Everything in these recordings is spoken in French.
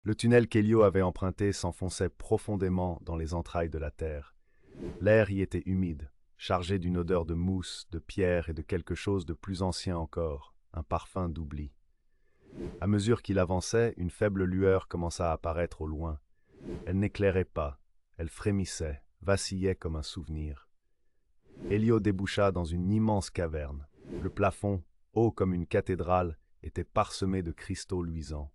Le tunnel qu'Elio avait emprunté s'enfonçait profondément dans les entrailles de la terre. L'air y était humide, chargé d'une odeur de mousse, de pierre et de quelque chose de plus ancien encore, un parfum d'oubli. À mesure qu'il avançait, une faible lueur commença à apparaître au loin. Elle n'éclairait pas, elle frémissait, vacillait comme un souvenir. Elio déboucha dans une immense caverne. Le plafond, haut comme une cathédrale, était parsemé de cristaux luisants.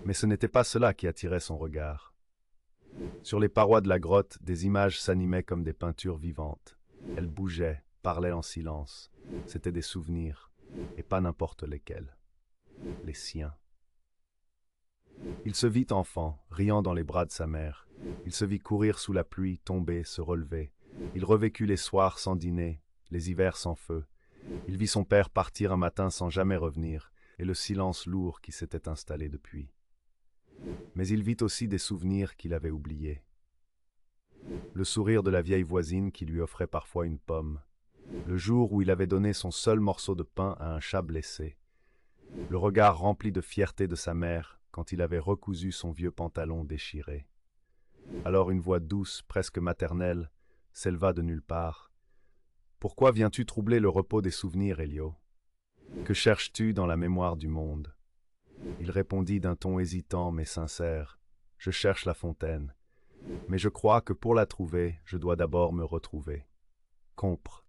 Mais ce n'était pas cela qui attirait son regard. Sur les parois de la grotte, des images s'animaient comme des peintures vivantes. Elles bougeaient, parlaient en silence. C'étaient des souvenirs, et pas n'importe lesquels. Les siens. Il se vit enfant, riant dans les bras de sa mère. Il se vit courir sous la pluie, tomber, se relever. Il revécut les soirs sans dîner, les hivers sans feu. Il vit son père partir un matin sans jamais revenir, et le silence lourd qui s'était installé depuis. Mais il vit aussi des souvenirs qu'il avait oubliés. Le sourire de la vieille voisine qui lui offrait parfois une pomme. Le jour où il avait donné son seul morceau de pain à un chat blessé. Le regard rempli de fierté de sa mère quand il avait recousu son vieux pantalon déchiré. Alors une voix douce, presque maternelle, s'éleva de nulle part. « Pourquoi viens-tu troubler le repos des souvenirs, Elio? Que cherches-tu dans la mémoire du monde ?» Il répondit d'un ton hésitant mais sincère. « Je cherche la fontaine. Mais je crois que pour la trouver, je dois d'abord me retrouver. Compre.